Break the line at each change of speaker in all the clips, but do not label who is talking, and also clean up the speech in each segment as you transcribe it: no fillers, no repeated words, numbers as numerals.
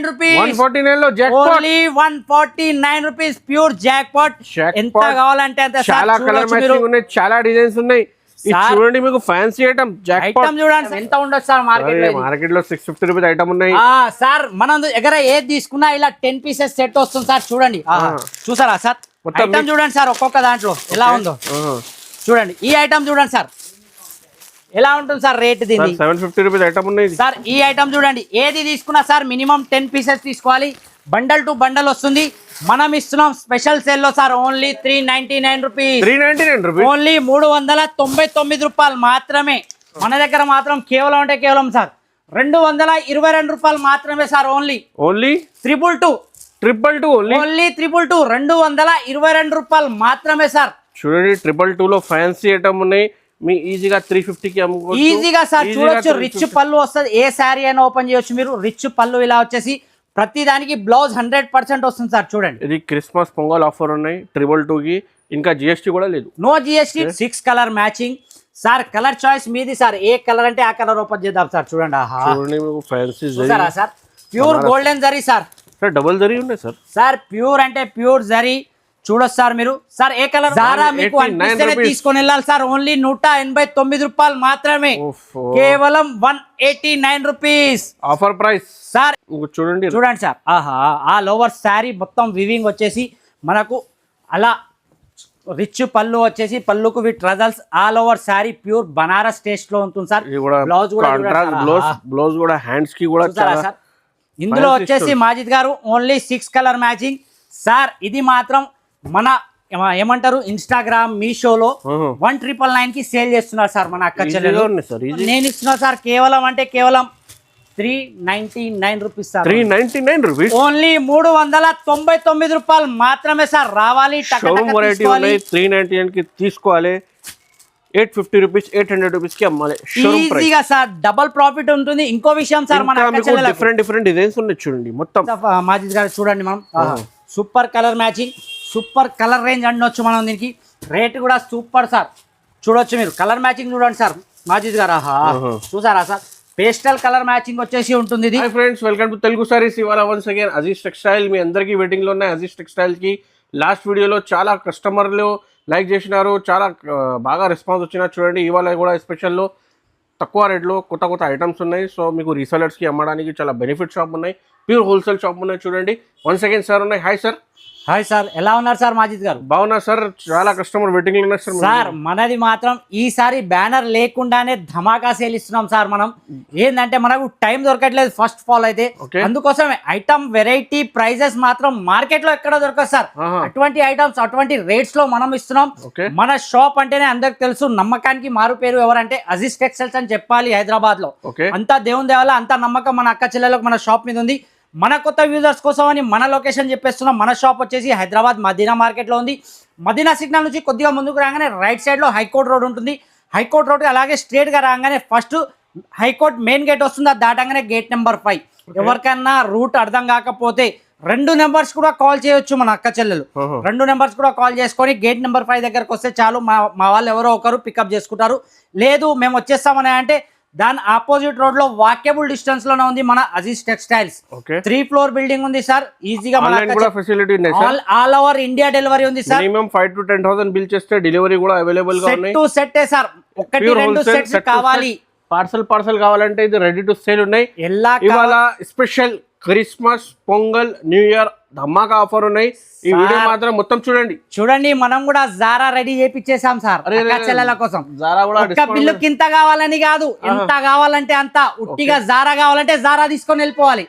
149 rupees
149 లో jackpot
only 149 rupees pure jackpot ఎంత కావాలంటే అంత
చాలా కలర్ మ్యాచింగ్ ఉన్నాయి చాలా డిజైన్స్ ఉన్నాయి ఇది చూడండి మీకు ఫ్యాన్సీ ఐటమ్ జాక్పాట్
ఐటమ్ చూడండి ఎంత ఉండొచ్చు సార్
మార్కెట్ లో 650 రూపీస్ ఐటమ్ ఉన్నాయి
సార్ మనం దగ్గర ఏది తీసుకున్నా ఇలా 10 పీసెస్ సెట్ వస్తుంది సార్ చూడండి చూసారా సార్ ఐటమ్ చూడండి సార్ ఒక్కొక్క దాంట్లో ఎలా ఉందో చూడండి ఈ ఐటమ్ చూడండి సార్ ఎలా ఉంటుంది సార్ రేట్ దీన్ని
750 రూపీస్ ఐటమ్ ఉన్నాయి
సార్ ఈ ఐటమ్ చూడండి ఏది తీసుకున్నా సార్ మినిమం 10 పీసెస్ తీసుకోవాలి బండల్ టు బండల్ వస్తుంది మనం ఇస్తున్నాం స్పెషల్ సేల్ లో సార్ ఓన్లీ 399 రూపీస్ ఓన్లీ 399 రూపాయలు మాత్రమే మన దగ్గర మాత్రం కేవలం అంటే కేవలం సార్ 222 రూపాయలు మాత్రమే సార్ ఓన్లీ
222
ఓన్లీ 222 రూపాయలు మాత్రమే సార్
చూడండి 222 లో ఫ్యాన్సీ ఐటమ్ ఉన్నాయి మీ ఈజీగా 350 కి అమ్ముకోవచ్చు
ఈజీగా సార్ చూడొచ్చు రిచ్ పళ్ళు వస్తుంది ఏ శారీ అయినా ఓపెన్ చేయొచ్చు మీరు రిచ్ పళ్ళు ఇలా వచ్చేసి ప్రతి దానికి బ్లౌజ్ 100% వస్తుంది సార్ చూడండి
ఇది క్రిస్మస్ పొంగల్ ఆఫర్ ఉన్నాయి 222 కి ఇంకా జిఎస్టీ కూడా లేదు
no GST 6 colour matching sir colour choice మీది సార్ ఏ కలర్ అంటే ఆ కలర్ ఓపెన్ చేద్దాం సార్ చూడండి
చూడండి మీకు fancy
zari sir pure golden zari sir
double zari ఉన్నాయి
సార్ ప్యూర్ అంటే ప్యూర్ జరీ చూడొచ్చు సార్ మీరు సార్ ఏ కలర్ జారా మీకు అనిపిస్తేనే తీసుకొని వెళ్ళాలి సార్ ఓన్లీ 189 రూపాయలు మాత్రమే కేవలం 189 రూపీస్
ఆఫర్ ప్రైస్
సార్
చూడండి
సార్ ఆ లోవర్ శారీ మొత్తం వివింగ్ వచ్చేసి మనకు అలా రిచ్ పళ్ళు వచ్చేసి పళ్ళుకు with tassels all over sari pure Banaras taste లో ఉంటుంది సార్
బ్లౌజ్ కూడా హ్యాండ్స్ కి కూడా
సార్ ఇందులో వచ్చేసి మాజిద్ గారు ఓన్లీ 6 కలర్ మ్యాచింగ్ సార్ ఇది మాత్రం మన ఏమంటారు ఇన్స్టాగ్రామ్ మీషోలో 1999 కి సేల్ చేస్తున్నారు సార్ మన అక్క చెల్లెలు నేను ఇస్తున్నా సార్ కేవలం అంటే కేవలం 399 రూపీస్ సార్
399 రూపీస్
ఓన్లీ 399 రూపాయలు మాత్రమే సార్ రావాలి
399 కి తీసుకోవాలి 850 రూపీస్ 800 రూపీస్ కి అమ్మాలి
ఈజీగా సార్ డబుల్ ప్రాఫిట్ ఉంటుంది ఇంకో విషయం సార్ మన అక్క చెల్లెలు
డిఫరెంట్ డిజైన్స్ ఉన్నాయి చూడండి మొత్తం
మాజిద్ గారు చూడండి మనం super colour matching super colour range అనొచ్చు మనం దీనికి రేట్ కూడా సూపర్ సార్ చూడొచ్చు మీరు కలర్ మ్యాచింగ్ చూడండి సార్ మాజిద్ గారు చూసారా సార్ పేస్టల్ కలర్ మ్యాచింగ్ వచ్చేసి ఉంటుంది ఇది
friends welcome to Telugu saris ఇవాళ వన్స్ అగైన్ అజీజ్ టెక్స్టైల్ మీ అందరికీ వెయిటింగ్ లో ఉన్నాయి అజీజ్ టెక్స్టైల్ కి లాస్ట్ వీడియోలో చాలా కస్టమర్లు లైక్ చేసినారు చాలా బాగా రెస్పాన్స్ వచ్చినా చూడండి ఇవాళ కూడా స్పెషల్లో తక్కువ రేట్లో కొత్త ఐటమ్స్ ఉన్నాయి సో మీకు రీసెలర్స్కి అమ్మడానికి చాలా బెనిఫిట్ షాప్ ఉన్నాయి ప్యూర్ హోల్సేల్ షాప్ ఉన్నాయి చూడండి వన్స్ అగైన్ సార్ ఉన్నాయి
హాయ్ సార్ ఎలా ఉన్నారు సార్ మాజిద్ గారు
బాగున్నారు సార్ చాలా కస్టమర్ వెయిటింగ్ లో ఉన్నారు
సార్ మనది మాత్రం ఈసారి బ్యానర్ లేకుండానే ధమాకా సేల్ ఇస్తున్నాం సార్ మనం ఏంటంటే మనకు టైం దొరకట్లేదు ఫస్ట్ ఆఫ్ ఆల్ అయితే అందుకోసమే ఐటమ్ వెరైటీ ప్రైజెస్ మాత్రం మార్కెట్ లో ఎక్కడ దొరకదు సార్ అటువంటి ఐటమ్స్ అటువంటి రేట్స్ లో మనం ఇస్తున్నాం మన షాప్ అంటేనే అందరికి తెలుసు నమ్మకానికి మారు పేరు ఎవరంటే అజీజ్ టెక్స్టైల్స్ అని చెప్పాలి హైదరాబాద్ లో అంతా దేవుని దేవాల అంత నమ్మకం మన అక్క చెల్లెలకు మన షాప్ మీద ఉంది మన కొత్త వ్యూజర్స్ కోసం అని మన లొకేషన్ చెప్పేస్తున్నాం మన షాప్ వచ్చేసి హైదరాబాద్ మదీనా మార్కెట్లో ఉంది మదీనా సిగ్నల్ నుంచి కొద్దిగా ముందుకు రాగానే రైట్ సైడ్లో హైకోర్ట్ రోడ్ ఉంటుంది హైకోర్ట్ రోడ్ అలాగే స్ట్రేట్గా రాగానే ఫస్ట్ హైకోర్ట్ మెయిన్ గేట్ వస్తుంది అది దాటంగానే గేట్ నెంబర్ 5 ఎవరికన్నా రూట్ అర్థం కాకపోతే 2 నెంబర్స్ కూడా కాల్ చేయొచ్చు మన అక్క చెల్లెలు 2 నెంబర్స్ కూడా కాల్ చేసుకొని గేట్ నెంబర్ 5 దగ్గరకు వస్తే చాలు మా వాళ్ళు ఎవరో ఒకరు పికప్ చేసుకుంటారు లేదు మేము వచ్చేస్తామని అంటే దాని ఆపోజిట్ రోడ్ లో వాకేబుల్ డిస్టెన్స్ లోనే ఉంది మన అజీజ్ టెక్స్టైల్స్ 3 ఫ్లోర్ బిల్డింగ్ ఉంది సార్ ఈజీగా ఆల్ ఓవర్ ఇండియా డెలివరీ ఉంది సార్
మినిమం 5 to 10,000 బిల్ చేస్తే డెలివరీ కూడా అవైలబుల్ గా ఉన్నాయి
సెట్ సార్ 1-2 సెట్స్ కావాలి
పార్సల్ కావాలంటే ఇది రెడీ టు సేల్ ఉన్నాయి ఇవాళ special Christmas Pongal new year ధమాకా ఆఫర్ ఉన్నాయి ఈ వీడియో మాత్రం మొత్తం చూడండి
మనం కూడా జారా రెడీ చేపిచ్చేసాం సార్ చెల్లెల కోసం ఒక్క బిల్లు కింత కావాలని కాదు ఎంత కావాలంటే అంత ఉట్టిగా జారా కావాలంటే జారా తీసుకొని వెళ్ళిపోవాలి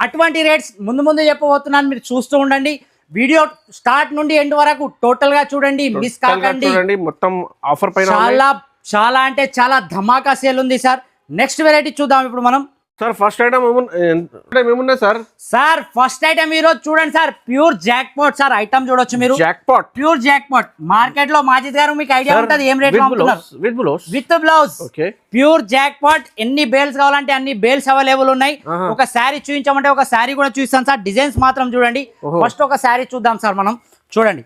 అటువంటి రేట్స్ ముందు చెప్పబోతున్నాను మీరు చూస్తూ ఉండండి వీడియో స్టార్ట్ నుండి ఎండ్ వరకు టోటల్ గా చూడండి మిస్ కాకండి
మొత్తం ఆఫర్ పైన
చాలా అంటే చాలా ధమాకా సేల్ ఉంది సార్ నెక్స్ట్ వెరైటీ చూద్దాం ఇప్పుడు మనం
సార్ ఫస్ట్ ఐటమ్ ఏమున్నాయి
సార్ ఫస్ట్ ఐటమ్ ఈరోజు చూడండి sir pure jackpot sir item చూడొచ్చు మీరు ప్యూర్ జాక్పాట్ మార్కెట్ లో మాజిద్ గారు మీకు ఐడియా ఉంటుంది ఏం rate with blouse pure jackpot ఎన్ని బేల్స్ కావాలంటే అన్ని బేల్స్ అవైలబుల్ ఉన్నాయి ఒక శారీ చూపించమంటే ఒక శారీ కూడా చూపిస్తాం సార్ డిజైన్స్ మాత్రం చూడండి ఫస్ట్ ఒక శారీ చూద్దాం సార్ మనం చూడండి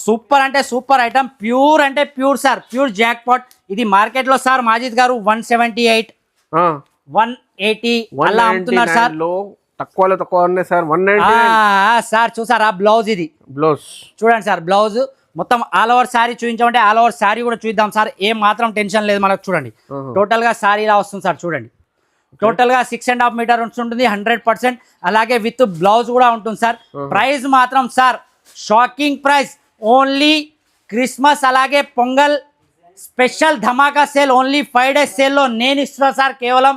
సూపర్ అంటే సూపర్ ఐటమ్ ప్యూర్ అంటే ప్యూర్ సార్ ప్యూర్ జాక్పాట్ ఇది మార్కెట్ లో సార్ మాజిద్ గారు 178 180 అలా అమ్ముతున్నారు సార్
తక్కువలో తక్కువ ఉన్నాయి సార్. 199
సార్ చూసారా బ్లౌజ్ ఇది
బ్లౌజ్
చూడండి సార్. బ్లౌజ్ మొత్తం ఆల్ ఓవర్ శారీ చూపించామంటే ఆల్ ఓవర్ శారీ కూడా చూద్దాం సార్. ఏం మాత్రం టెన్షన్ లేదు మనకు. చూడండి టోటల్ గా శారీ ఇలా వస్తుంది సార్. చూడండి టోటల్ గా 6.5 మీటర్ ఉంటుంది 100%. అలాగే విత్ బ్లౌజ్ కూడా ఉంటుంది సార్. ప్రైస్ మాత్రం sir shocking price. Only Christmas అలాగే పొంగల్ స్పెషల్ ధమాకా సేల్, ఓన్లీ 5 days సేల్ లో నేను ఇస్తున్నా సార్ కేవలం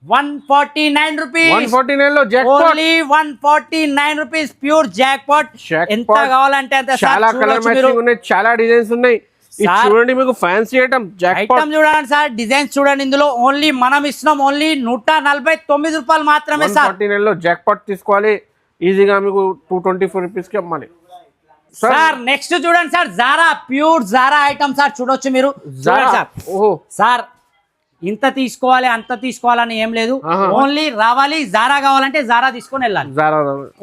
149 రూపీస్.
149 లో jackpot,
only 149 rupees pure jackpot. ఎంత కావాలంటే అంత
చాలా కలర్ మ్యాచింగ్ ఉన్నాయి, చాలా డిజైన్స్ ఉన్నాయి. ఇది చూడండి మీకు ఫ్యాన్సీ ఐటమ్ జాక్పాట్
ఐటమ్ చూడండి సార్. డిజైన్స్ చూడండి. ఇందులో ఓన్లీ మనం ఇస్తున్నాం ఓన్లీ 149 రూపాయలు మాత్రమే సార్.
149 లో జాక్పాట్ తీసుకోవాలి ఈజీగా మీకు 224 రూపీస్ కి అమ్మాలి
సార్. నెక్స్ట్ చూడండి sir Zara, pure Zara item sir. చూడొచ్చు మీరు సార్.
ఓహో
సార్ ఇంత తీసుకోవాలి అంత తీసుకోవాలని ఏం లేదు. ఓన్లీ రావాలి జారా కావాలంటే జారా తీసుకొని వెళ్ళాలి.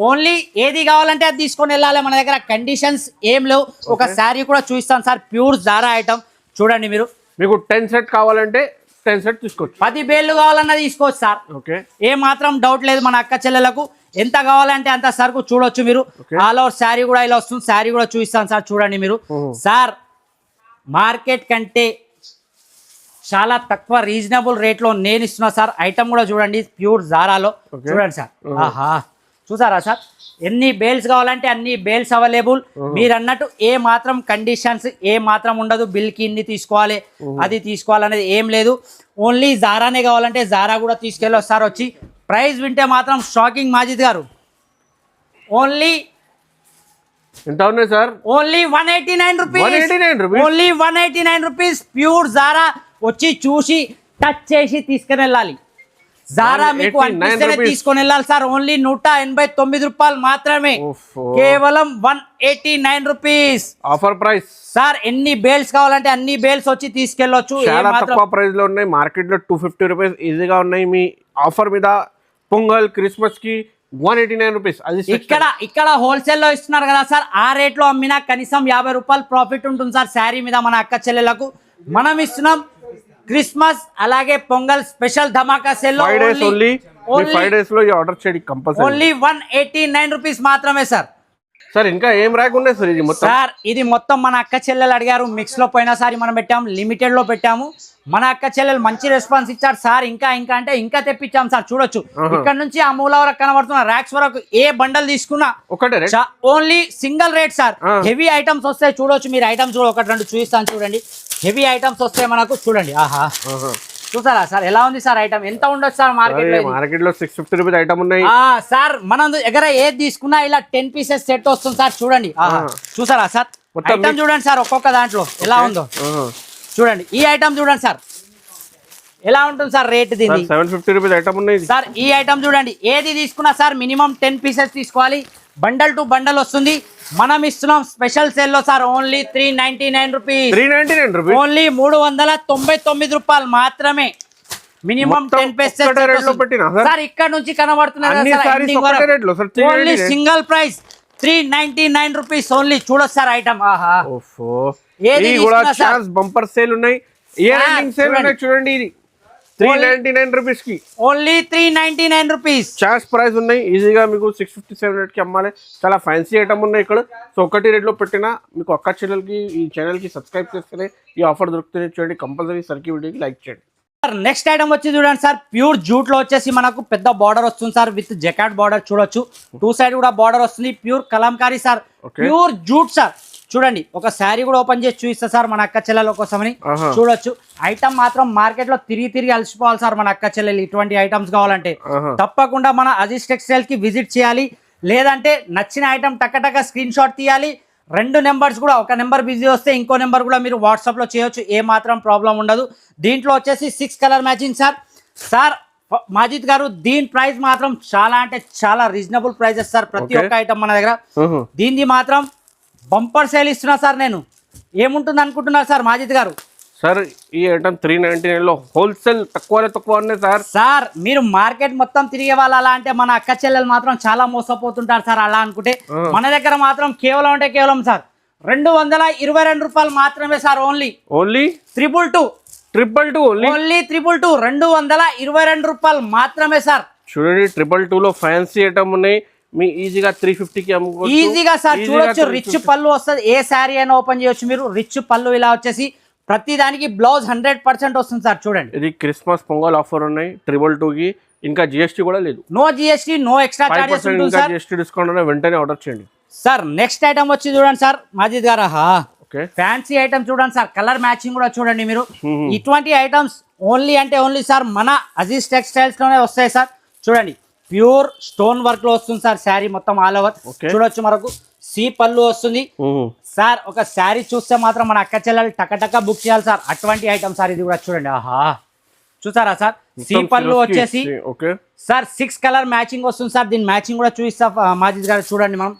ఓన్లీ ఏది కావాలంటే అది తీసుకొని వెళ్ళాలి. మన దగ్గర కండిషన్స్ ఏం లేవు. ఒక శారీ కూడా చూపిస్తాను సార్. ప్యూర్ జారా ఐటమ్ చూడండి మీరు.
మీకు 10 సెట్ కావాలంటే 10 సెట్ తీసుకోవచ్చు.
10 బేళ్లు కావాలన్నా తీసుకోవచ్చు సార్.
ఓకే
ఏ మాత్రం డౌట్ లేదు. మన అక్క చెల్లెలకు ఎంత కావాలంటే అంత సరుకు చూడొచ్చు మీరు. ఆల్ ఓవర్ శారీ కూడా ఇలా వస్తుంది. శారీ కూడా చూపిస్తాను సార్. చూడండి మీరు సార్. మార్కెట్ కంటే చాలా తక్కువ రీజనబుల్ రేట్ లో నేను ఇస్తున్నా సార్. ఐటమ్ కూడా చూడండి ప్యూర్ జారాలో. చూడండి సార్. ఆహా చూసారా సార్. ఎన్ని బేల్స్ కావాలంటే అన్ని బేల్స్ అవైలబుల్. మీరు అన్నట్టు ఏ మాత్రం కండిషన్స్ ఏ మాత్రం ఉండదు. బిల్ కి ఇన్ని తీసుకోవాలి అది తీసుకోవాలనేది ఏం లేదు. ఓన్లీ జారానే కావాలంటే జారా కూడా తీసుకెళ్ళొచ్చు సార్. వచ్చి ప్రైస్ వింటే మాత్రం షాకింగ్ మాజిద్ గారు. ఓన్లీ
ఎంత ఉన్నాయి sir?
Only 189 rupees.
189 rupees.
Only 189 rupees pure Zara. వచ్చి చూసి టచ్ చేసి తీసుకుని వెళ్ళాలి. జారా మీకు అనిపిస్తేనే తీసుకొని వెళ్ళాలి సార్. ఓన్లీ 189 రూపాయలు మాత్రమే. కేవలం 189 రూపీస్
ఆఫర్ ప్రైస్
సార్. ఎన్ని బేల్స్ కావాలంటే అన్ని బేల్స్ వచ్చి తీసుకెళ్ళొచ్చు.
చాలా తక్కువ ప్రైస్ లో ఉన్నాయి. మార్కెట్ లో 250 రూపీస్ ఈజీగా ఉన్నాయి. మీ ఆఫర్ మీద పొంగల్ క్రిస్మస్ కి 189 రూపీస్. అది
ఇక్కడ హోల్సేల్ లో ఇస్తున్నారు కదా సార్. ఆ రేట్ లో అమ్మినా కనీసం 50 రూపాయలు ప్రాఫిట్ ఉంటుంది సార్ శారీ మీద. మన అక్క చెల్లెలకు మనం ఇస్తున్నాం క్రిస్మస్ అలాగే పొంగల్ స్పెషల్ ధమాకా సేల్ లో
5 days ఓన్లీ. 5 days లో ఈ ఆర్డర్ చేయండి కంపల్సరీ.
ఓన్లీ 189 రూపీస్ మాత్రమే సార్.
సార్ ఇంకా ఏం ర్యాక్ ఉన్నాయి సార్? ఇది మొత్తం
సార్ ఇది మొత్తం మన అక్క చెల్లెలు అడిగారు. మిక్స్ లో పోయినసారి మనం పెట్టాము, లిమిటెడ్ లో పెట్టాము. మన అక్క చెల్లెలు మంచి రెస్పాన్స్ ఇచ్చారు సార్. ఇంకా అంటే ఇంకా తెప్పించాం సార్. చూడొచ్చు ఇక్కడ నుంచి ఆ మూల వరకు కనబడుతున్న ర్యాక్స్ వరకు ఏ బండల్ తీసుకున్నా
ఒకటే
only single rate sir. Heavy items వస్తాయి చూడొచ్చు మీరు. ఐటమ్స్ కూడా ఒకటి రెండు చూపిస్తాను చూడండి. హెవీ ఐటమ్స్ వస్తాయి మనకు. చూడండి ఆహా చూసారా సార్ ఎలా ఉంది సార్ ఐటమ్. ఎంత ఉండొచ్చు సార్
మార్కెట్ లో 650 రూపీస్ ఐటమ్ ఉన్నాయి
సార్. మనం దగ్గర ఏది తీసుకున్నా ఇలా 10 పీసెస్ సెట్ వస్తుంది సార్. చూడండి చూసారా సార్. ఐటమ్ చూడండి సార్ ఒక్కొక్క దాంట్లో ఎలా ఉందో చూడండి. ఈ ఐటమ్ చూడండి సార్ ఎలా ఉంటుంది సార్ రేట్. దీన్ని
750 రూపీస్ ఐటమ్ ఉన్నాయి
సార్. ఈ ఐటమ్ చూడండి ఏది తీసుకున్నా సార్ మినిమం 10 పీసెస్ తీసుకోవాలి. బండల్ టు బండల్ వస్తుంది. మనం ఇస్తున్నాం స్పెషల్ సేల్ లో sir. Only 399 rupees.
399 rupees.
Only 399 రూపాయలు మాత్రమే. Minimum 10 pieces sir. ఇక్కడ నుంచి కనబడుతున్నారు only single price 399 rupees only. చూడొచ్చు సార్ ఐటమ్. ఆహా
ఏది బంపర్ సేల్ ఉన్నాయి. సేల్ ఉన్నాయి చూడండి. ఇది 399 రూపీస్ కి
ఓన్లీ 399 రూపీస్
చార్జ్ ప్రైస్ ఉన్నాయి. ఈజీగా మీకు 650 700 కి అమ్మాలి. చాలా ఫ్యాన్సీ ఐటమ్ ఉన్నాయి ఇక్కడ. సో ఒకటి రేట్ లో పెట్టినా మీకు అక్క చెల్లెలకి ఈ ఛానల్ కి సబ్స్క్రైబ్ చేస్తేనే ఈ ఆఫర్ దొరుకుతుంది. చూడండి కంపల్సరీ సర్కి వీడియోకి లైక్ చేయండి
సార్. నెక్స్ట్ ఐటమ్ వచ్చి చూడండి సార్. ప్యూర్ జూట్ లో వచ్చేసి మనకు పెద్ద బార్డర్ వస్తుంది సార్. విత్ జకాట్ బార్డర్ చూడొచ్చు. 2 సైడ్ కూడా బార్డర్ వస్తుంది. Pure Kalamkari sir. Pure jute sir. చూడండి ఒక శారీ కూడా ఓపెన్ చేసి చూపిస్తా సార్ మన అక్క చెల్లెల కోసమని. చూడొచ్చు ఐటమ్ మాత్రం మార్కెట్ లో తిరిగి అలసిపోవాలి సార్ మన అక్క చెల్లెలు. ఇటువంటి ఐటమ్స్ కావాలంటే తప్పకుండా మన అజీజ్ టెక్స్టైల్స్ కి విజిట్ చేయాలి. లేదంటే నచ్చిన ఐటమ్ టక్క స్క్రీన్ షాట్ తీయాలి. 2 నెంబర్స్ కూడా, ఒక నెంబర్ బిజీ వస్తే ఇంకో నెంబర్ కూడా మీరు వాట్సాప్ లో చేయొచ్చు. ఏ మాత్రం ప్రాబ్లం ఉండదు. దీంట్లో వచ్చేసి 6 colour matching sir. Sir Majid గారు దీని ప్రైస్ మాత్రం చాలా అంటే చాలా రీజనబుల్ ప్రైజెస్ సార్. ప్రతి ఒక్క ఐటమ్ మన దగ్గర. దీన్ని మాత్రం బంపర్ సేల్ ఇస్తున్నా సార్. నేను ఏముంటుంది అనుకుంటున్నారు సార్ మాజిద్ గారు?
సార్ ఈ ఐటమ్ 399 లో హోల్సేల్ తక్కువ ఉన్నాయి సార్.
సార్ మీరు మార్కెట్ మొత్తం తిరిగే వాళ్ళు అలా అంటే మన అక్క చెల్లెలు మాత్రం చాలా మోసపోతుంటారు సార్. అలా అనుకుంటే మన దగ్గర మాత్రం కేవలం అంటే కేవలం సార్ 222 రూపాయలు మాత్రమే సార్. ఓన్లీ 322
ఓన్లీ
222 222 రూపాయలు మాత్రమే సార్.
చూడండి 222 లో ఫ్యాన్సీ ఐటమ్ ఉన్నాయి, మీ ఈజీగా 350కి అమ్ముకోవచ్చు.
ఈజీగా సార్ చూడొచ్చు. రిచ్ పళ్ళు వస్తుంది, ఏ శారీ అయినా ఓపెన్ చేయొచ్చు మీరు. రిచ్ పళ్ళు ఇలా వచ్చేసి ప్రతి దానికి బ్లౌజ్ 100% వస్తుంది సార్. చూడండి
ఇది క్రిస్మస్ పొంగల్ ఆఫర్ ఉన్నాయి 222కి, ఇంకా జిఎస్టీ కూడా లేదు.
No GST, no extra charges ఉంటుంది సార్.
జిఎస్టీ డిస్కౌంట్ ఉన్నాయి, వెంటనే ఆర్డర్ చేయండి
సార్. నెక్స్ట్ ఐటమ్ వచ్చి చూడండి సార్ మాజిద్ గారు,
ఓకే
ఫ్యాన్సీ ఐటమ్ చూడండి సార్. కలర్ మ్యాచింగ్ కూడా చూడండి మీరు. ఇటువంటి ఐటమ్స్ ఓన్లీ అంటే ఓన్లీ సార్ మన అజీజ్ టెక్స్టైల్స్ లోనే వస్తాయి సార్. చూడండి ప్యూర్ స్టోన్ వర్క్ లో వస్తుంది సార్ శారీ మొత్తం ఆల్ ఓవర్. చూడొచ్చు మనకు సి పళ్ళు వస్తుంది సార్. ఒక శారీ చూస్తే మాత్రం మన అక్క చెల్లెలు టక బుక్ చేయాలి సార్. అటువంటి ఐటమ్ సార్ ఇది కూడా చూడండి. చూసారా సార్, సి పళ్ళు వచ్చేసి సార్ 6 కలర్ మ్యాచింగ్ వస్తుంది సార్. దీని మ్యాచింగ్ కూడా చూపిస్తా మాజిద్ గారు. చూడండి మనం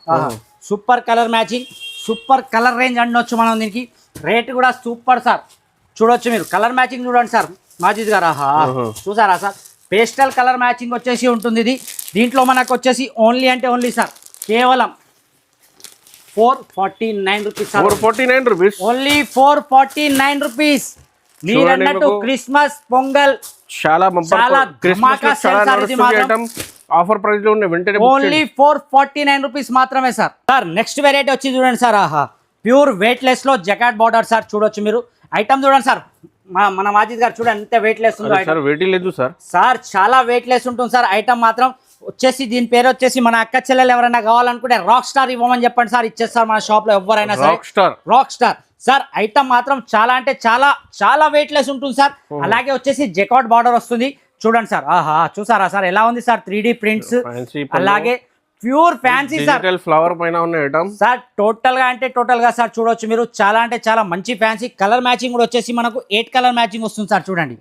super colour matching, super colour range అనొచ్చు మనం దీనికి. రేట్ కూడా సూపర్ సార్. చూడొచ్చు మీరు కలర్ మ్యాచింగ్ చూడండి సార్ మాజిద్ గారు. చూసారా సార్, పేస్టల్ కలర్ మ్యాచింగ్ వచ్చేసి ఉంటుంది ఇది. దీంట్లో మనకు వచ్చేసి ఓన్లీ అంటే ఓన్లీ సార్ కేవలం 449 రూపీస్.
449 rupees,
only 449 rupees. మీరు అన్నట్టు క్రిస్మస్ పొంగల్
చాలా ఆఫర్ ప్రైస్ లో ఉన్నాయి, వెంటనే
ఓన్లీ 449 రూపీస్ మాత్రమే సార్. సార్ నెక్స్ట్ వెరైటీ వచ్చి చూడండి సార్. ప్యూర్ వెయిట్ లెస్ లో జకాట్ బార్డర్ సార్. చూడొచ్చు మీరు ఐటమ్ చూడండి సార్. మన మాజిద్ గారు చూడండి ఎంత వెయిట్ లెస్ ఉందో
సార్. వెయిట్ లేదు సార్.
సార్ చాలా వెయిట్ లెస్ ఉంటుంది సార్. ఐటమ్ మాత్రం వచ్చేసి దీని పేరు వచ్చేసి మన అక్క చెల్లెలు ఎవరైనా కావాలనుకుంటే రాక్ స్టార్ ఇవ్వమని చెప్పండి సార్, ఇచ్చేస్తారు మన షాప్ లో ఎవరైనా సరే. రాక్ స్టార్ సార్ ఐటమ్ మాత్రం చాలా అంటే చాలా వెయిట్ లెస్ ఉంటుంది సార్. అలాగే వచ్చేసి జకాట్ బార్డర్ వస్తుంది చూడండి సార్. చూసారా సార్ ఎలా ఉంది సార్ 3D ప్రింట్స్. అలాగే ప్యూర్ ఫ్యాన్సీ సార్,
ఫ్లవర్ పైన ఉన్న ఐటమ్
సార్. టోటల్ గా సార్ చూడొచ్చు మీరు. చాలా అంటే చాలా మంచి ఫ్యాన్సీ కలర్ మ్యాచింగ్ కూడా వచ్చేసి మనకు 8 కలర్ మ్యాచింగ్ వస్తుంది సార్. చూడండి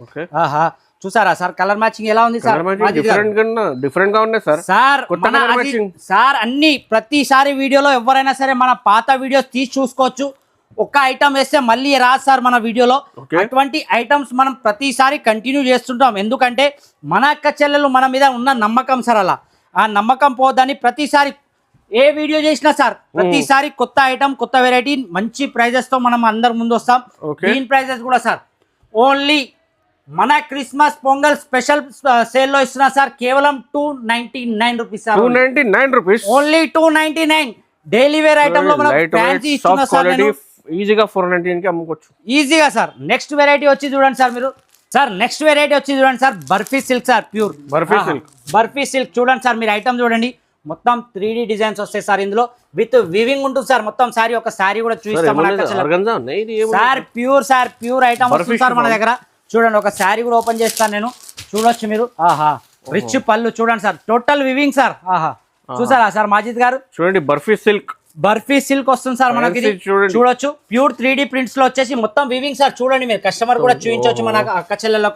చూసారా సార్ కలర్ మ్యాచింగ్ ఎలా ఉంది సార్.
డిఫరెంట్ గా ఉన్నాయి సార్.
సార్ అన్ని ప్రతిసారి వీడియోలో ఎవరైనా సరే మన పాత వీడియోస్ తీసి చూసుకోవచ్చు. ఒక్క ఐటమ్ వేస్తే మళ్ళీ రాదు సార్ మన వీడియోలో. అటువంటి ఐటమ్స్ మనం ప్రతిసారి కంటిన్యూ చేస్తుంటాం, ఎందుకంటే మన అక్క చెల్లెలు మన మీద ఉన్న నమ్మకం సార్. అలా ఆ నమ్మకం పోదని ప్రతిసారి ఏ వీడియో చేసినా సార్ ప్రతిసారి కొత్త ఐటమ్ కొత్త వెరైటీ మంచి ప్రైజెస్ తో మనం అందరి ముందు వస్తాం. దీని ప్రైజెస్ కూడా సార్ ఓన్లీ మన క్రిస్మస్ పొంగల్ స్పెషల్ సేల్ లో ఇస్తున్నా సార్. కేవలం 299 rupees sir.
299 rupees,
only 299. Daily wear item లో మనం ఫ్యాన్సీ ఇస్తున్నా సార్.
ఈజీగా 499 కి అమ్ముకోవచ్చు
ఈజీగా సార్. నెక్స్ట్ వెరైటీ వచ్చి చూడండి సార్ మీరు. సార్ నెక్స్ట్ వెరైటీ వచ్చి చూడండి sir barfi silk sir. Pure barfi silk చూడండి సార్ మీరు. ఐటమ్ చూడండి మొత్తం 3D డిజైన్స్ వస్తాయి సార్. ఇందులో విత్ వివింగ్ ఉంటుంది సార్. మొత్తం సారీ ఒక సారీ కూడా చూపిస్తాం సార్. ప్యూర్ ఐటమ్ వస్తుంది సార్ మన దగ్గర. చూడండి ఒక శారీ కూడా ఓపెన్ చేస్తాను నేను. చూడొచ్చు మీరు. రిచ్ పళ్ళు చూడండి సార్. Total weaving sir. చూసారా సార్ మాజిద్ గారు.
చూడండి బర్ఫీ సిల్క్ వస్తుంది సార్ మనకి.
చూడొచ్చు ప్యూర్ 3D ప్రింట్స్ లో వచ్చేసి మొత్తం వివింగ్ సార్. చూడండి మీరు కస్టమర్ కూడా చూపించవచ్చు మన అక్క చెల్లెల్లో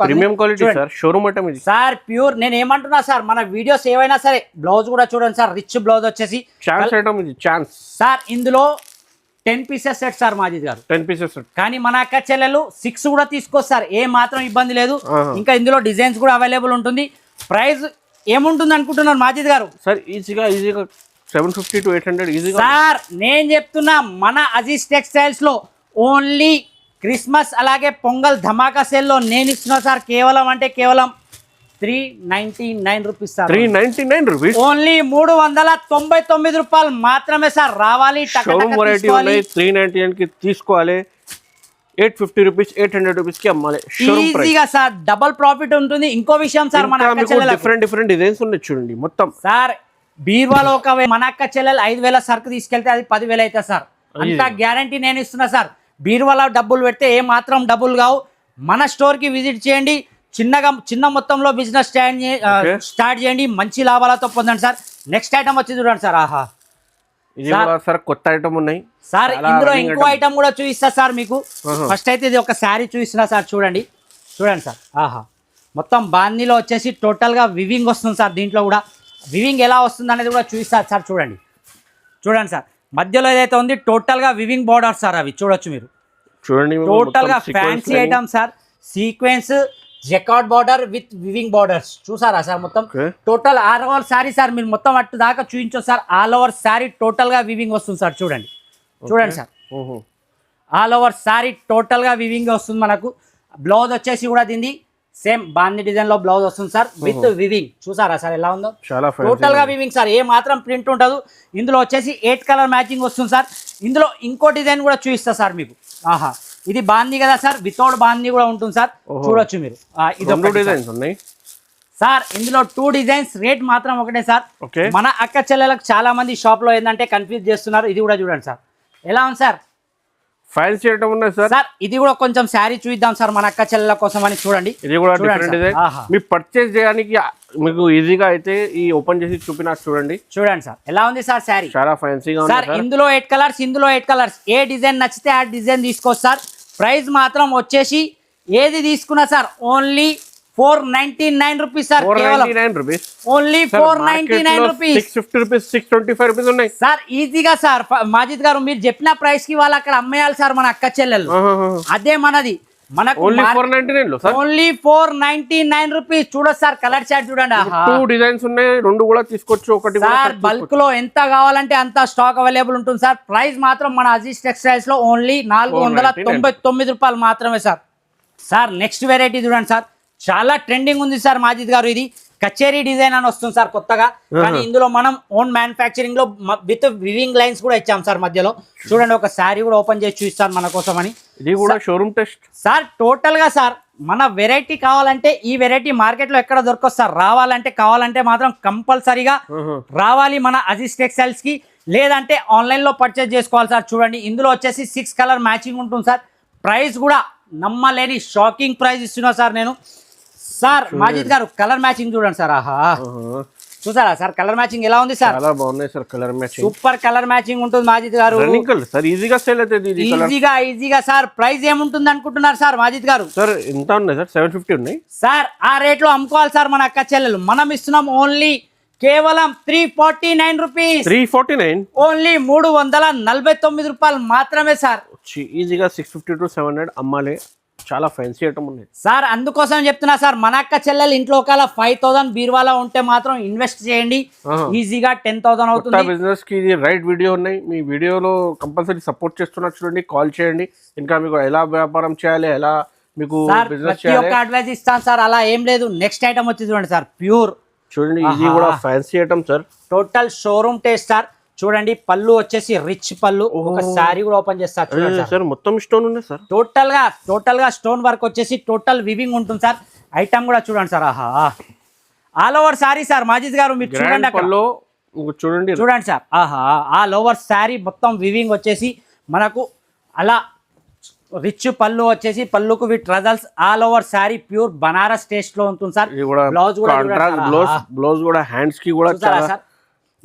సార్. ప్యూర్ నేను ఏమంటున్నా సార్ మన వీడియోస్ ఏవైనా సరే బ్లౌజ్ కూడా చూడండి సార్. రిచ్ బ్లౌజ్ వచ్చేసి సార్. ఇందులో 10 పీసెస్ సెట్ సార్ మాజిద్ గారు.
10 పీసెస్ సెట్,
కానీ మన అక్క చెల్లెలు 6 కూడా తీసుకొస్తారు. ఏ మాత్రం ఇబ్బంది లేదు. ఇంకా ఇందులో డిజైన్స్ కూడా అవైలబుల్ ఉంటుంది. ప్రైస్ ఏముంటుంది అనుకుంటున్నారు మాజిద్ గారు
సార్? ఈజీగా 750 to 800 ఈజీగా
సార్. నేను చెప్తున్నా మన అజీజ్ టెక్స్టైల్స్ లో ఓన్లీ క్రిస్మస్ అలాగే పొంగల్ ధమాకా సేల్ లో నేను ఇస్తున్నా సార్. కేవలం అంటే కేవలం 399 రూపీస్ సార్.
399 రూపీస్,
ఓన్లీ 399 రూపాయలు మాత్రమే సార్. రావాలి
399 కి తీసుకోవాలి. 850 రూపీస్ 800 రూపీస్ కి అమ్మాలి
ఈజీగా సార్. డబుల్ ప్రాఫిట్ ఉంటుంది. ఇంకో విషయం సార్ మన
డిఫరెంట్ డిజైన్స్ ఉన్నాయి చూడండి మొత్తం
సార్. బీర్వాలో ఒక మన అక్క చెల్లెలు 5000 సరుకు తీసుకెళ్తే అది 10,000 అవుతుంది సార్. అంత గ్యారంటీ నేను ఇస్తున్నా సార్. బీర్వాలో డబ్బులు పెడితే ఏ మాత్రం డబ్బులు కావు. మన స్టోర్ కి విజిట్ చేయండి. చిన్న మొత్తంలో బిజినెస్ స్టార్ట్ చేయండి. మంచి లాభాలతో పొందండి సార్. నెక్స్ట్ ఐటమ్ వచ్చి చూడండి సార్.
సార్ కొత్త ఐటమ్ ఉన్నాయి
సార్. ఇందులో ఇంకో ఐటమ్ కూడా చూపిస్తా సార్ మీకు. ఫస్ట్ అయితే ఇది ఒక శారీ చూపిస్తున్నా సార్. చూడండి సార్. మొత్తం బాందీలో వచ్చేసి టోటల్ గా వివింగ్ వస్తుంది సార్. దీంట్లో కూడా వివింగ్ ఎలా వస్తుంది అనేది కూడా చూపిస్తారు సార్. చూడండి సార్. మధ్యలో ఏదైతే ఉంది టోటల్ గా వివింగ్ బార్డర్ సార్. అవి చూడొచ్చు మీరు.
చూడండి
టోటల్ గా fancy item sir. Sequence జకాట్ border with weaving borders చూసారా సార్. మొత్తం total all over sari sir. మీరు మొత్తం అట్టు దాకా చూపించవచ్చు sir. All over sari total గా వివింగ్ వస్తుంది సార్. చూడండి sir. All over sari total గా వివింగ్ వస్తుంది మనకు. బ్లౌజ్ వచ్చేసి కూడా దీన్ని సేమ్ బాంది డిజైన్ లో బ్లౌజ్ వస్తుంది సార్ విత్ వివింగ్. చూసారా సార్ ఎలా ఉందో,
చాలా
టోటల్ గా వివింగ్ సార్, ఏ మాత్రం ప్రింట్ ఉండదు. ఇందులో వచ్చేసి 8 కలర్ మ్యాచింగ్ వస్తుంది సార్. ఇందులో ఇంకో డిజైన్ కూడా చూపిస్తా సార్ మీకు. ఆహా, ఇది బాంది కదా సార్, వితౌట్ బాంది కూడా ఉంటుంది సార్, చూడొచ్చు మీరు. ఇది
డిజైన్స్ ఉన్నాయి
సార్. ఇందులో 2 డిజైన్స్, రేట్ మాత్రం ఒకటే సార్. మన అక్క చెల్లెలకు చాలా మంది షాప్ లో ఏంటంటే కన్ఫ్యూజ్ చేస్తున్నారు. ఇది కూడా చూడండి సార్, ఎలా ఉంది సార్,
ఫ్యాన్సీ ఐటమ్ ఉన్నాయి సార్.
సార్ ఇది కూడా కొంచెం శారీ చూద్దాం సార్ మన అక్క చెల్లెల కోసం అని. చూడండి
ఇది కూడా డిఫరెంట్ డిజైన్. మీరు పర్చేస్ చేయడానికి మీకు ఈజీగా అయితే ఈ ఓపెన్ చేసి చూపినా చూడండి.
చూడండి సార్ ఎలా ఉంది సార్ శారీ,
చాలా ఫ్యాన్సీగా ఉంది
సార్. ఇందులో 8 కలర్స్, ఇందులో 8 కలర్స్, ఏ డిజైన్ నచ్చితే ఆ డిజైన్ తీసుకోవచ్చు సార్. ప్రైస్ మాత్రం వచ్చేసి ఏది తీసుకున్నా sir only 499 rupees sir.
499 rupees
only 499 rupees.
650 rupees, 625 rupees ఉన్నాయి
సార్. ఈజీగా సార్ మాజిద్ గారు మీరు చెప్పిన ప్రైస్ కి వాళ్ళు అక్కడ అమ్మేయాలి సార్ మన అక్క చెల్లెలు. అదే మనది, మనకు
ఓన్లీ 499 లో సార్,
ఓన్లీ 499 రూపీస్. చూడొచ్చు సార్, కలర్ చార్ట్ చూడండి.
2 డిజైన్స్ ఉన్నాయి, 2 కూడా తీసుకోవచ్చు. ఒకటి
సార్ బల్క్ లో ఎంత కావాలంటే అంత స్టాక్ అవైలబుల్ ఉంటుంది సార్. ప్రైస్ మాత్రం మన అజీజ్ టెక్స్టైల్స్ లో ఓన్లీ 499 రూపాయలు మాత్రమే సార్. సార్ నెక్స్ట్ వెరైటీ చూడండి సార్, చాలా ట్రెండింగ్ ఉంది సార్ మాజిద్ గారు. ఇది కచేరీ డిజైన్ అని వస్తుంది సార్ కొత్తగా, కానీ ఇందులో మనం ఓన్ మ్యానుఫ్యాక్చరింగ్ లో విత్ వివింగ్ లైన్స్ కూడా ఇచ్చాం సార్ మధ్యలో. చూడండి, ఒక శారీ కూడా ఓపెన్ చేసి చూపిస్తాను మన కోసం అని.
ఇది కూడా షోరూమ్ టెస్ట్
సార్. టోటల్ గా సార్ మన వెరైటీ కావాలంటే ఈ వెరైటీ మార్కెట్ లో ఎక్కడ దొరకదు సార్. కావాలంటే మాత్రం కంపల్సరీగా రావాలి మన అజీజ్ టెక్స్టైల్స్ కి, లేదంటే ఆన్లైన్ లో పర్చేస్ చేసుకోవాలి సార్. చూడండి, ఇందులో వచ్చేసి 6 కలర్ మ్యాచింగ్ ఉంటుంది సార్. ప్రైస్ కూడా నమ్మలేని షాకింగ్ ప్రైస్ ఇస్తున్నా సార్ నేను. సార్ మాజిద్ గారు కలర్ మ్యాచింగ్ చూడండి సార్. ఆహా, చూసారా సార్ కలర్ మ్యాచింగ్ ఎలా ఉంది సార్,
చాలా బాగున్నాయి sir. Colour matching
super colour matching ఉంటుంది మాజిద్ గారు.
సార్ ఈజీగా సేల్ అవుతుంది ఇది.
ఈజీగా సార్. ప్రైస్ ఏముంటుంది అనుకుంటున్నారు సార్ మాజిద్ గారు?
సార్ ఎంత ఉన్నాయి సార్? 750 ఉన్నాయి
సార్. ఆ రేట్ లో అమ్ముకోవాలి సార్ మన అక్క చెల్లెలు. మనం ఇస్తున్నాం ఓన్లీ కేవలం 349 రూపీస్.
349
ఓన్లీ 349 రూపాయలు మాత్రమే సార్.
ఈజీగా 650 to 700 అమ్మాలి. చాలా ఫ్యాన్సీ ఐటమ్ ఉంది
సార్. అందుకోసం చెప్తున్నా సార్, మన అక్క చెల్లెలు ఇంట్లో ఒకవేళ 5000 బీరువాలో ఉంటే మాత్రం ఇన్వెస్ట్ చేయండి, ఈజీగా 10,000 అవుతుంది.
బిజినెస్ కి ఇది రైట్ వీడియో ఉన్నాయి. మీ వీడియోలో కంపల్సరీ సపోర్ట్ చేస్తున్నారు చూడండి, కాల్ చేయండి. ఇంకా మీకు ఎలా వ్యాపారం చేయాలి, ఎలా మీకు బిజినెస్ చేయాలి
ఒక అడ్వైస్ ఇస్తాను సార్. అలా ఏం లేదు. నెక్స్ట్ ఐటమ్ వచ్చి చూడండి సార్, ప్యూర్.
చూడండి, ఇది కూడా fancy item sir.
Total showroom taste sir. చూడండి, పళ్ళు వచ్చేసి రిచ్ పళ్ళు. ఒక శారీ కూడా ఓపెన్ చేస్తారు చూడండి
సార్. మొత్తం స్టోన్ ఉంది సార్.
టోటల్ గా స్టోన్ వర్క్ వచ్చేసి టోటల్ వివింగ్ ఉంటుంది సార్. ఐటమ్ కూడా చూడండి సార్. ఆహా, all over sari sir Majid గారు మీరు చూడండి చూడండి సార్. ఆహా, ఆల్ ఓవర్ శారీ మొత్తం వివింగ్ వచ్చేసి మనకు అలా రిచ్ పళ్ళు వచ్చేసి పళ్ళుకు with tassels. All over sari pure Banaras taste లో ఉంటుంది సార్.
బ్లౌజ్ కూడా హ్యాండ్స్ కి కూడా
సార్.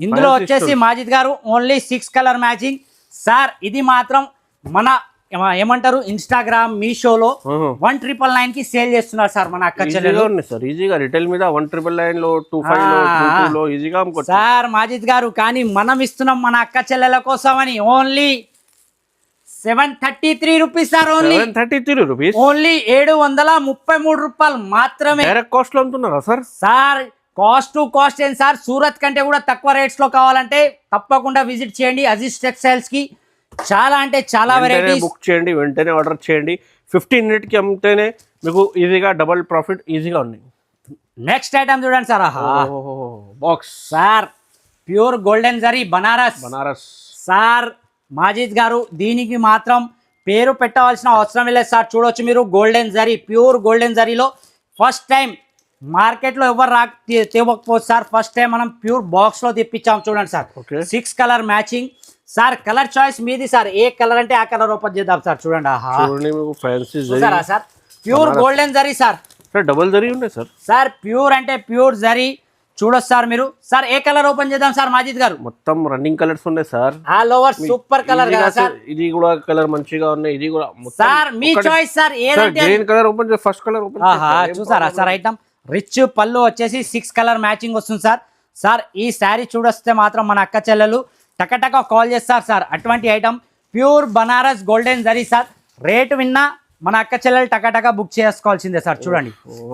ఇందులో వచ్చేసి మాజిద్ గారు ఓన్లీ 6 కలర్ మ్యాచింగ్ సార్. ఇది మాత్రం మన ఏమంటారు ఇన్స్టాగ్రామ్, మీషోలో 199 కి సేల్ చేస్తున్నారు సార్ మన అక్క చెల్లెలు.
ఈజీగా రిటైల్ మీద 199 లో 25 లో ఈజీగా అమ్ముకోవచ్చు
సార్ మాజిద్ గారు. కానీ మనం ఇస్తున్నాం మన అక్క చెల్లెల కోసం అని only 733 rupees sir. Only
733 rupees.
Only 733 రూపాయలు మాత్రమే.
డైరెక్ట్ కాస్ట్ లో అమ్ముతున్నారా sir?
Sir cost to cost ఏం సార్, సూరత్ కంటే కూడా తక్కువ రేట్స్ లో కావాలంటే తప్పకుండా విజిట్ చేయండి అజీజ్ టెక్స్టైల్స్ కి. చాలా అంటే చాలా వెరైటీస్.
బుక్ చేయండి, వెంటనే ఆర్డర్ చేయండి. 15 మినిట్ కి అమ్మితేనే మీకు ఈజీగా డబుల్ ప్రాఫిట్ ఈజీగా ఉన్నాయి.
నెక్స్ట్ ఐటమ్ చూడండి sir.
Box
sir, pure golden zari Banaras sir. Majid గారు దీనికి మాత్రం పేరు పెట్టవలసిన అవసరం లేదు సార్. చూడొచ్చు మీరు, గోల్డెన్ జరీ, ప్యూర్ గోల్డెన్ జరీలో ఫస్ట్ టైం మార్కెట్ లో ఎవరు తేవకపోవచ్చు సార్. ఫస్ట్ టైం మనం ప్యూర్ బాక్స్ లో తెప్పించాం చూడండి sir. 6 colour matching sir. Colour choice మీది సార్, ఏ కలర్ అంటే ఆ కలర్ ఓపెన్ చేద్దాం సార్. చూడండి, చూసారా sir, pure golden zari sir.
Double zari ఉన్నాయి సార్.
సార్ ప్యూర్ అంటే ప్యూర్ జరీ. చూడొచ్చు సార్ మీరు. సార్ ఏ కలర్ ఓపెన్ చేద్దాం సార్ మాజిద్ గారు?
మొత్తం రన్నింగ్ కలర్స్ ఉన్నాయి sir.
All over super colour కదా సార్.
ఇది కూడా కలర్ మంచిగా ఉన్నాయి. ఇది కూడా
సార్ మీ చాయిస్ సార్. ఏదంటే
గ్రీన్ కలర్ ఓపెన్ చేసి ఫస్ట్ కలర్ ఓపెన్.
చూసారా సార్ ఐటమ్ రిచ్ పళ్ళు వచ్చేసి 6 కలర్ మ్యాచింగ్ వస్తుంది సార్. సార్ ఈ శారీ చూడొస్తే మాత్రం మన అక్క చెల్లెలు టకటక కాల్ చేస్తారు సార్. అటువంటి item pure Banaras golden zari sir. Rate విన్నా మన అక్క చెల్లెలు టకటక బుక్ చేసుకోవాల్సిందే సార్. చూడండి,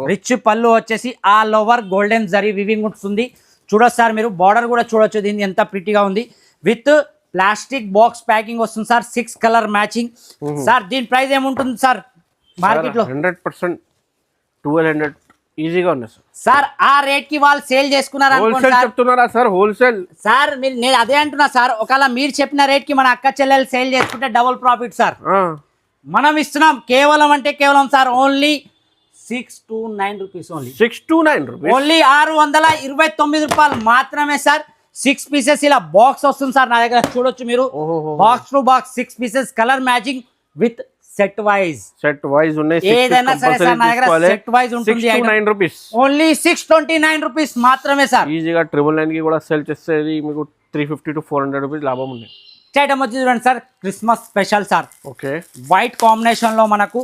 రిచ్ పళ్ళు వచ్చేసి all over golden zari weaving ఉంటుంది. చూడొచ్చు సార్ మీరు, బార్డర్ కూడా చూడొచ్చు దీన్ని ఎంత ప్రిటీగా ఉంది. విత్ ప్లాస్టిక్ బాక్స్ ప్యాకింగ్ వస్తుంది సార్. 6 colour matching sir. దీని ప్రైస్ ఏముంటుంది సార్ మార్కెట్ లో?
100% 1200 ఈజీగా ఉన్నాయి సార్.
సార్ ఆ రేట్ కి వాళ్ళు సేల్ చేసుకున్నారు అనుకోండి
హోల్సేల్
సార్.
చెప్తున్నారా సార్? హోల్సేల్
సార్ నేను అదే అంటున్నా సార్, ఒకవేళ మీరు చెప్పిన రేట్ కి మన అక్క చెల్లెలు సేల్ చేసుకుంటే డబుల్ ప్రాఫిట్ సార్. మనం ఇస్తున్నాం కేవలం అంటే కేవలం sir only 629 rupees. Only
629 rupees.
Only 629 రూపాయలు మాత్రమే సార్. 6 పీసెస్ ఇలా బాక్స్ వస్తుంది సార్ నా దగ్గర చూడొచ్చు మీరు. Box to box 6 pieces colour matching with set wise
ఉన్నాయి.
ఏదైనా సరే సార్ నా దగ్గర సెట్ వైజ్ ఉంటుంది.
629 రూపీస్.
ఓన్లీ 629 రూపీస్ మాత్రమే సార్.
ఈజీగా 999 కి కూడా సేల్ చేసేది మీకు 350 to 400 రూపీస్ లాభం ఉంది.
ఐటమ్ వచ్చి చూడండి sir, Christmas special sir.
Okay,
white combination లో మనకు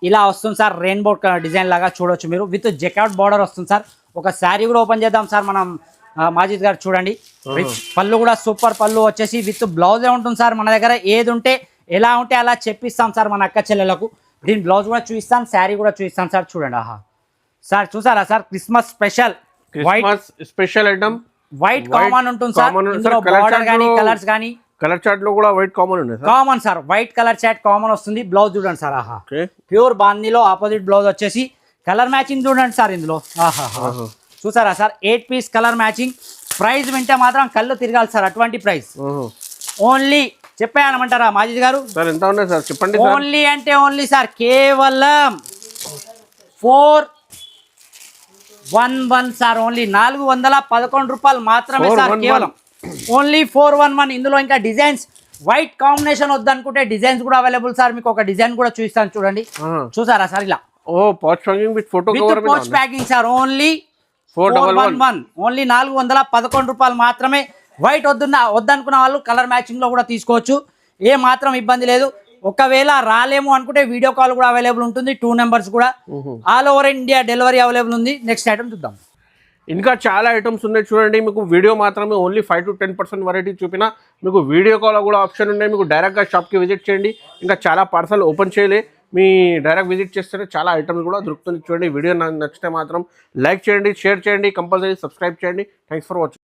ఇలా వస్తుంది సార్. రెయిన్బో డిజైన్ లాగా చూడొచ్చు మీరు. విత్ జెకాట్ బార్డర్ వస్తుంది సార్. ఒక శారీ కూడా ఓపెన్ చేద్దాం సార్ మనం. మాజిద్ గారు చూడండి, పళ్ళు కూడా సూపర్ పళ్ళు వచ్చేసి విత్ బ్లౌజే ఉంటుంది సార్ మన దగ్గర. ఏది ఉంటే ఎలా ఉంటే అలా చెప్పిస్తాం సార్ మన అక్క చెల్లెలకు. దీని బ్లౌజ్ కూడా చూపిస్తాను, శారీ కూడా చూపిస్తాను సార్. చూడండి, ఆహా సార్ చూసారా sir, Christmas special white
special item.
White common ఉంటుంది సార్. ఇందులో బార్డర్ కానీ కలర్స్ కానీ
కలర్ చార్ట్ లో కూడా వైట్ కామన్ ఉంది.
Common sir, white colour chart common వస్తుంది. బ్లౌజ్ చూడండి సార్, ఆహా ప్యూర్ బాందీలో ఆపోజిట్ బ్లౌజ్ వచ్చేసి కలర్ మ్యాచింగ్ చూడండి సార్ ఇందులో. ఆహా చూసారా sir, 8 piece colour matching. Price వింటే మాత్రం కళ్ళు తిరగాలి సార్, అటువంటి ప్రైస్. ఓన్లీ చెప్పేయమంటారా మాజిద్ గారు?
సార్ ఎంత ఉన్నాయి సార్ చెప్పండి.
ఓన్లీ అంటే ఓన్లీ సార్ కేవలం 411 సార్. ఓన్లీ 411 రూపాయలు మాత్రమే సార్. కేవలం ఓన్లీ 411. ఇందులో ఇంకా డిజైన్స్ వైట్ కాంబినేషన్ వద్దనుకుంటే డిజైన్స్ కూడా అవైలబుల్ సార్. మీకు ఒక డిజైన్ కూడా చూపిస్తాను చూడండి. చూసారా సార్ ఇలా
pouch packing with photo cover
pouch packing sir. Only 411. Only 411 రూపాయలు మాత్రమే. వైట్ వద్దనుకున్న వాళ్ళు కలర్ మ్యాచింగ్ లో కూడా తీసుకోవచ్చు, ఏ మాత్రం ఇబ్బంది లేదు. ఒకవేళ రాలేము అనుకుంటే వీడియో కాల్ కూడా అవైలబుల్ ఉంటుంది. 2 నెంబర్స్ కూడా all over India delivery available ఉంది. నెక్స్ట్ ఐటమ్ చూద్దాం.
ఇంకా చాలా ఐటమ్స్ ఉన్నాయి చూడండి. మీకు వీడియో మాత్రమే ఓన్లీ 5 to 10% వెరైటీ చూపినా మీకు వీడియో కాల్ కూడా ఆప్షన్ ఉన్నాయి. మీకు డైరెక్ట్గా షాప్కి విజిట్ చేయండి. ఇంకా చాలా పార్సల్ ఓపెన్ చేయలే, మీ డైరెక్ట్ విజిట్ చేస్తే చాలా ఐటమ్స్ కూడా దొరుకుతుంది చూడండి. వీడియో నచ్చితే మాత్రం లైక్ చేయండి, షేర్ చేయండి, కంపల్సరీ సబ్స్క్రైబ్ చేయండి. Thanks for watching.